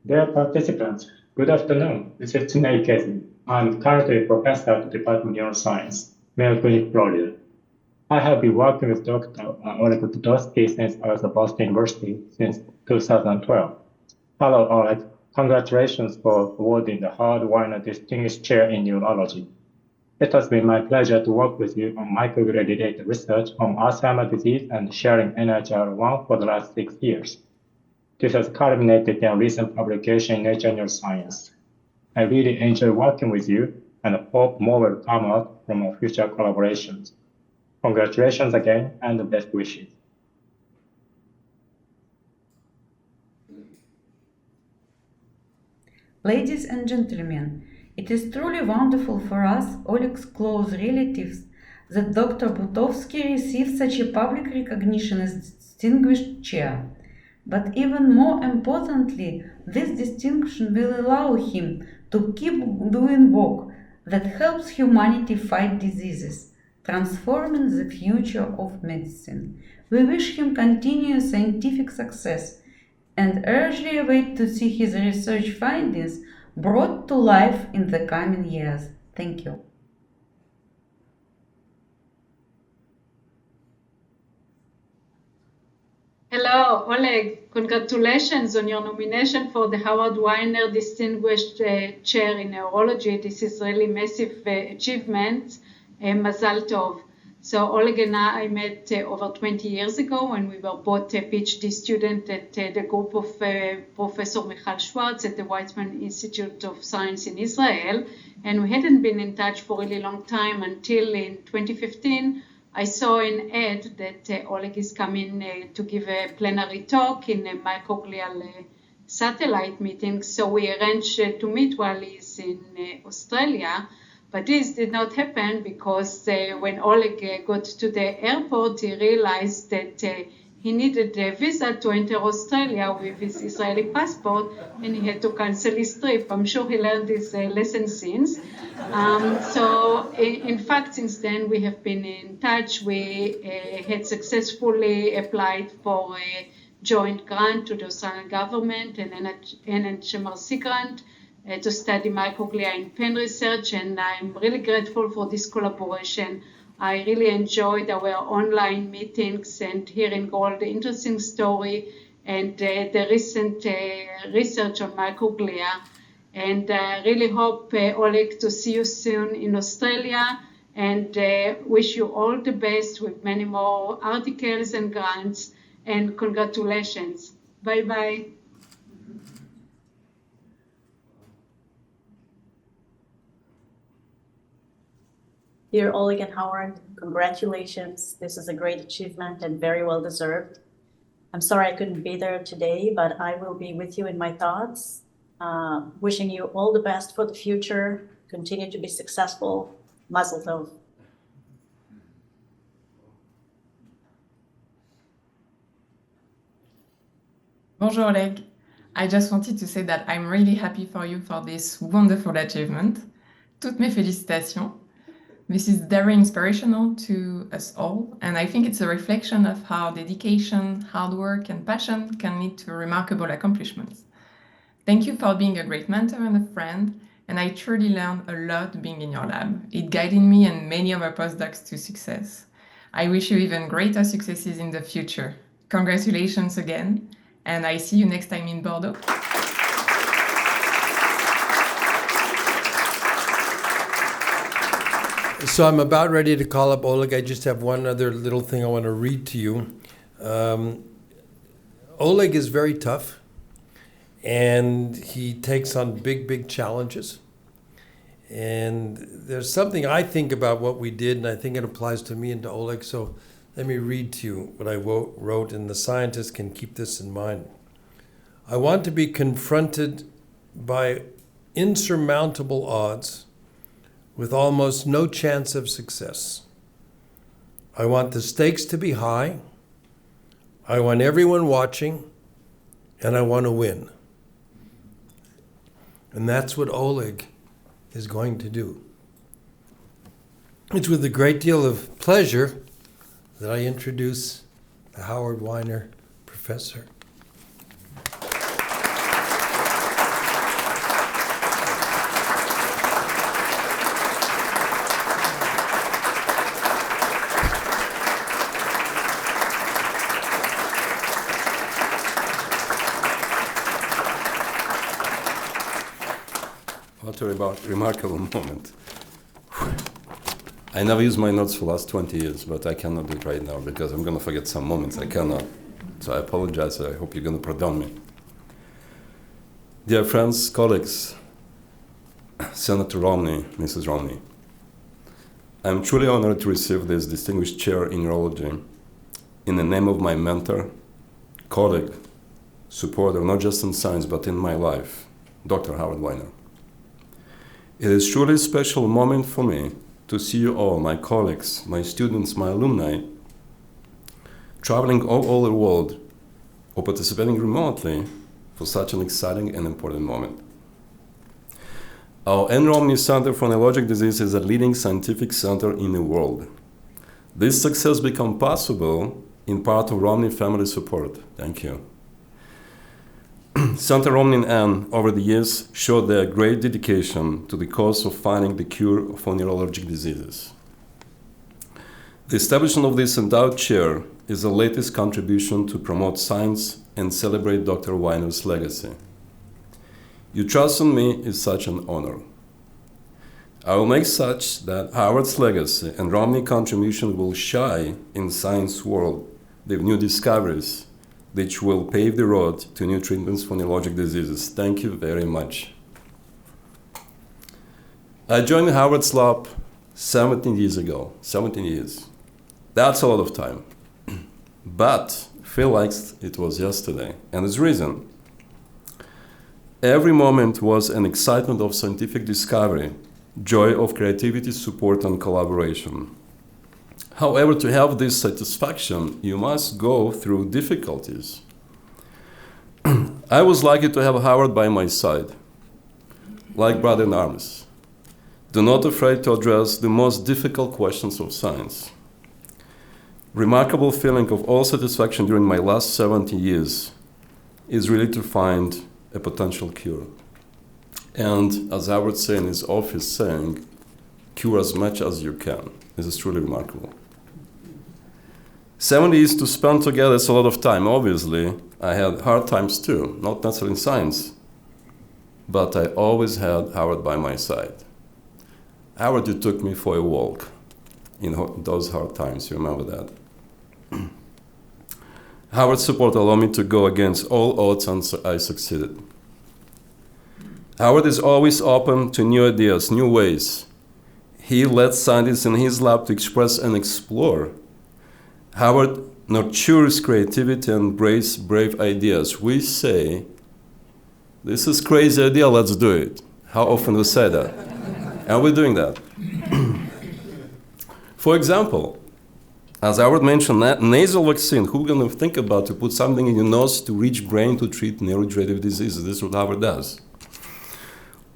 Dear participants, good afternoon. This is Tunei Kezi. I'm currently a professor at the Department of Neuroscience, Mayo Clinic, Florida. I have been working with Dr. Oleg Butovsky since I was at Boston University since 2012. Hello, Oleg. Congratulations for awarding the Howard Weiner Distinguished Chair in Neurology. It has been my pleasure to work with you on microglia-related research on Alzheimer's disease and sharing NHR1 for the last 6 years. This has culminated in a recent publication in Nature Neuroscience. I really enjoy working with you and hope more will come out from our future collaborations. Congratulations again and best wishes. Ladies and gentlemen, it is truly wonderful for us, Oleg's close relatives, that Dr. Butovsky received such a public recognition as distinguished chair. But even more importantly, this distinction will allow him to keep doing work that helps humanity fight diseases, transforming the future of medicine. We wish him continuous scientific success and eagerly await to see his research findings brought to life in the coming years. Thank you. Hello, Oleg. Congratulations on your nomination for the Howard Weiner Distinguished Chair in Neurology. This is really massive achievement. Mazal tov. So Oleg and I met over 20 years ago when we were both a Ph.D. student at the group of Professor Michal Schwartz at the Weizmann Institute of Science in Israel. And we hadn't been in touch for a really long time until in 2015, I saw an ad that Oleg is coming to give a plenary talk in a microglial satellite meeting. So we arranged to meet while he's in Australia. But this did not happen because when Oleg got to the airport, he realized that he needed a visa to enter Australia with his Israeli passport, and he had to cancel his trip. I'm sure he learned this lesson since. So in fact, since then, we have been in touch. We had successfully applied for a joint grant to the Australian government and an NHMRC grant to study microglia in pen research, and I'm really grateful for this collaboration. I really enjoyed our online meetings and hearing all the interesting story and the recent research on microglia. And I really hope, Oleg, to see you soon in Australia, and wish you all the best with many more articles and grants, and congratulations. Bye-bye. Dear Oleg and Howard, congratulations. This is a great achievement and very well deserved. I'm sorry I couldn't be there today, but I will be with you in my thoughts. Wishing you all the best for the future. Continue to be successful. Mazel tov. Bonjour Oleg. I just wanted to say that I'm really happy for you for this wonderful achievement. Toutes mes félicitations. This is very inspirational to us all, and I think it's a reflection of how dedication, hard work, and passion can lead to remarkable accomplishments. Thank you for being a great mentor and a friend, and I truly learned a lot being in your lab. It guided me and many other postdocs to success. I wish you even greater successes in the future. Congratulations again, and I see you next time in Bordeaux. So I'm about ready to call up Oleg. I just have one other little thing I want to read to you. Oleg is very tough, and he takes on big, big challenges. And there's something I think about what we did, and I think it applies to me and to Oleg. So let me read to you what I wrote, and the scientists can keep this in mind. I want to be confronted by insurmountable odds with almost no chance of success. I want the stakes to be high. I want everyone watching, and I want to win. And that's what Oleg is going to do. It's with a great deal of pleasure that I introduce the Howard Weiner Professor. What a remarkable moment. I never use my notes for the last 20 years, but I cannot do it right now because I'm going to forget some moments. I cannot. So I apologize. I hope you're going to pardon me. Dear friends, colleagues, Senator Romney, Mrs. Romney, I'm truly honored to receive this distinguished chair in neurology in the name of my mentor, colleague, supporter, not just in science, but in my life, Dr. Howard Weiner. It is truly a special moment for me to see you all, my colleagues, my students, my alumni, traveling all over the world or participating remotely for such an exciting and important moment. Our N. Romney Center for Neurologic Disease is a leading scientific center in the world. This success became possible in part of Romney family support. Thank you. Senator Romney and Ann, over the years, showed their great dedication to the cause of finding the cure for neurologic diseases. The establishment of this endowed chair is the latest contribution to promote science and celebrate Dr. Weiner's legacy. Your trust in me is such an honor. I will make such that Howard's legacy and Romney contribution will shine in science world with new discoveries which will pave the road to new treatments for neurologic diseases. Thank you very much. I joined Howard's lab 17 years ago, 17 years. That's a lot of time. But feel like it was yesterday. And there's reason. Every moment was an excitement of scientific discovery, joy of creativity, support, and collaboration. However, to have this satisfaction, you must go through difficulties. I was lucky to have Howard by my side, like brother in arms. Do not afraid to address the most difficult questions of science. Remarkable feeling of all satisfaction during my last 70 years is really to find a potential cure. And as Howard said in his office saying, cure as much as you can. This is truly remarkable. 70 years to spend together is a lot of time. Obviously, I had hard times too, not necessarily in science, but I always had Howard by my side. Howard, you took me for a walk in those hard times, you remember that. Howard's support allowed me to go against all odds and I succeeded. Howard is always open to new ideas, new ways. He lets scientists in his lab to express and explore. Howard nurtures creativity and embraces brave ideas. We say, this is crazy idea, let's do it. How often we say that? And we're doing that. For example, as Howard mentioned, nasal vaccine, who's going to think about to put something in your nose to reach brain to treat neurodegenerative diseases? This is what Howard does.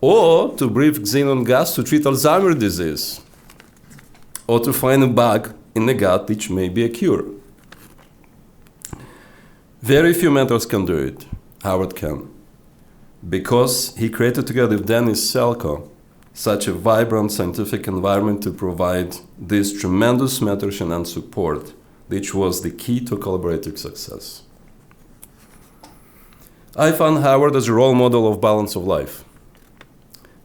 Or to breathe xenon gas to treat Alzheimer's disease. Or to find a bug in the gut which may be a cure. Very few mentors can do it. Howard can. Because he created together with Dennis Selko such a vibrant scientific environment to provide this tremendous mentorship and support, which was the key to collaborative success. I found Howard as a role model of balance of life.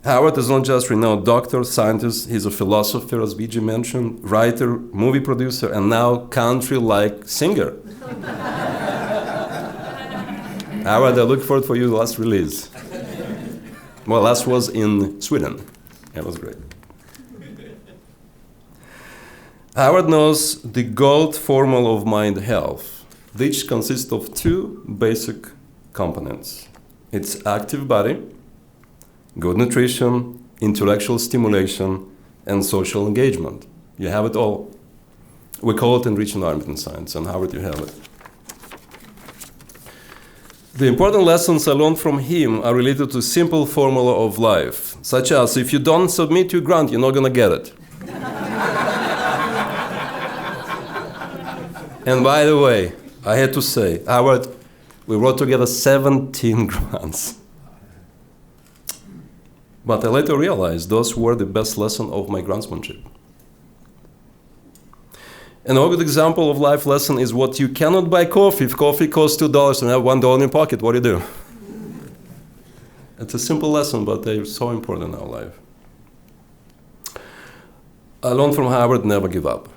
Howard is not just a renowned doctor, scientist, he's a philosopher, as BG mentioned, writer, movie producer, and now country-like singer. Howard, I look forward for your last release. Well, last was in Sweden. It was great. Howard knows the gold formula of mind health, which consists of two basic components. It's active body, good nutrition, intellectual stimulation, and social engagement. You have it all. We call it enriched environment in science, and Howard, you have it. The important lessons I learned from him are related to simple formula of life, such as if you don't submit your grant, you're not going to get it. And by the way, I had to say, Howard, we wrote together 17 grants. But I later realized those were the best lesson of my grantsmanship. An good example of life lesson is what you cannot buy coffee. If coffee costs $2 and have $1 in your pocket, what do you do? It's a simple lesson, but they're so important in our life. I learned from Harvard, never give up.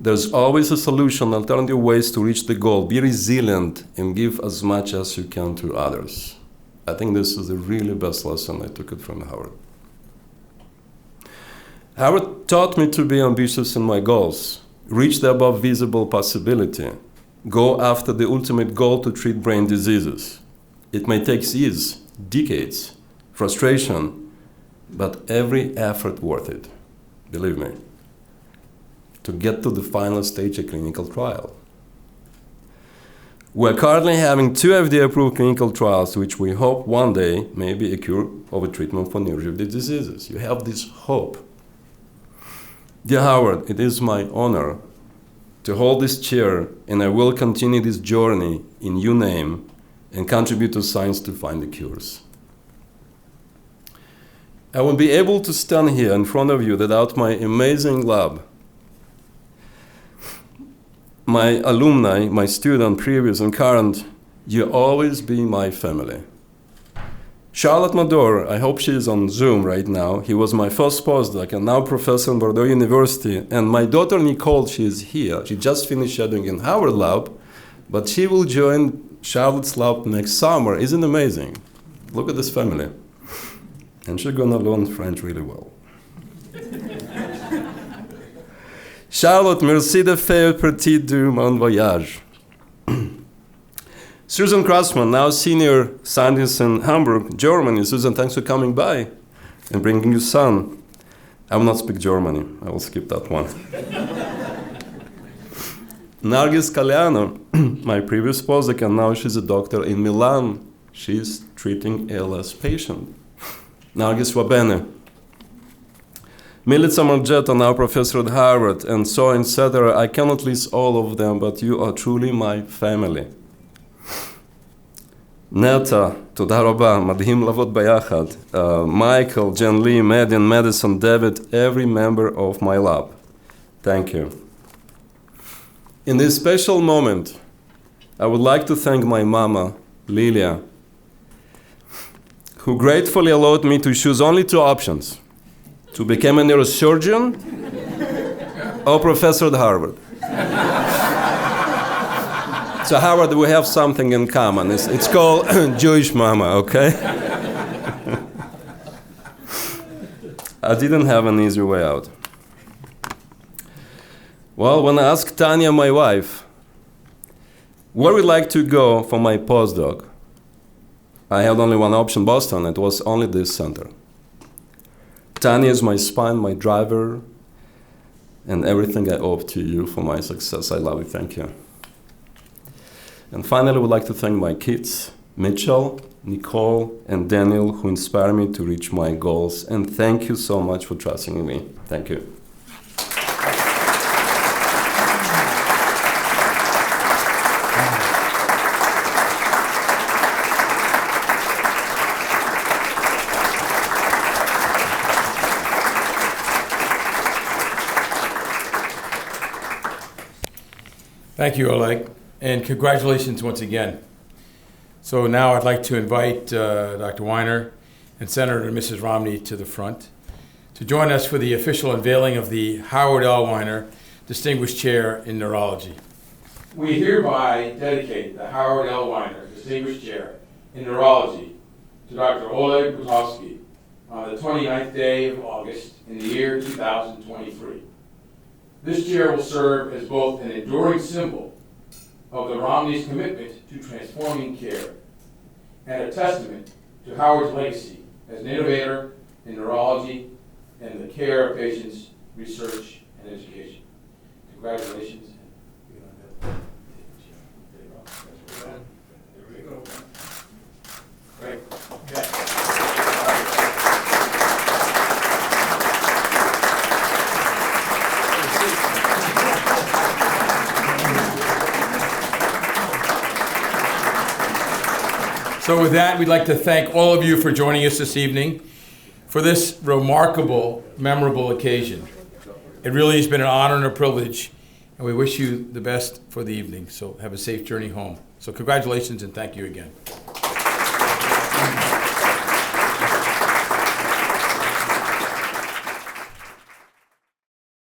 There's always a solution, alternative ways to reach the goal. Be resilient and give as much as you can to others. I think this is the really best lesson I took it from Harvard. Harvard taught me to be ambitious in my goals, reach the above visible possibility, go after the ultimate goal to treat brain diseases. It may take years, decades, frustration, but every effort worth it, believe me, to get to the final stage of clinical trial. We're currently having 2 FDA-approved clinical trials, which we hope one day may be a cure or a treatment for neurodegenerative diseases. You have this hope. Dear Howard, it is my honor to hold this chair, and I will continue this journey in your name and contribute to science to find the cures. I won't be able to stand here in front of you without my amazing lab. My alumni, my student, previous and current, you always be my family. Charlotte Mador, I hope she is on Zoom right now. He was my first postdoc and now professor in Bordeaux University. And my daughter Nicole, she is here. She just finished shadowing in Howard lab, but she will join Charlotte's lab next summer. Isn't it amazing? Look at this family. And she's gonna learn French really well. Charlotte, merci de faire partie de mon voyage. Susan Crossman, now senior scientist in Hamburg, Germany. Susan, thanks for coming by and bringing your son. I will not speak Germany. I will skip that one. Nargis Kaliano, my previous postdoc, and now she's a doctor in Milan. She's treating ALS patient. Nargis Wabene. Milica Margetta, now professor at Harvard, and so on, etc. I cannot list all of them, but you are truly my family. Neta, תודה רבה, מדהים לעבוד ביחד. Michael, Jen Lee, Median, Madison, David, every member of my lab. Thank you. In this special moment, I would like to thank my mama, Lilia, who gratefully allowed me to choose only 2 options, to become a neurosurgeon or professor at Harvard. So Howard, we have something in common. It's called Jewish mama, okay? I didn't have an easy way out. Well, when I asked Tanya, my wife, where we'd like to go for my postdoc, I had only one option, Boston. It was only this center. Tanya is my spine, my driver, and everything I owe to you for my success. I love you. Thank you. And finally, I would like to thank my kids, Mitchell, Nicole, and Daniel, who inspire me to reach my goals. And thank you so much for trusting in me. Thank you. Thank you, Oleg, and congratulations once again. So now I'd like to invite Dr. Weiner and Senator Mrs. Romney to the front to join us for the official unveiling of the Howard L. Weiner Distinguished Chair in Neurology. We hereby dedicate the Howard L. Weiner Distinguished Chair in Neurology to Dr. Oleg Butovsky on the 29th day of August in the year 2023. This chair will serve as both an enduring symbol of the Romneys' commitment to transforming care and a testament to Howard's legacy as an innovator in neurology and the care of patients, research, and education. Congratulations. There we go. Great. Okay. So with that, we'd like to thank all of you for joining us this evening for this remarkable, memorable occasion. It really has been an honor and a privilege, and we wish you the best for the evening. So have a safe journey home. So congratulations and thank you again.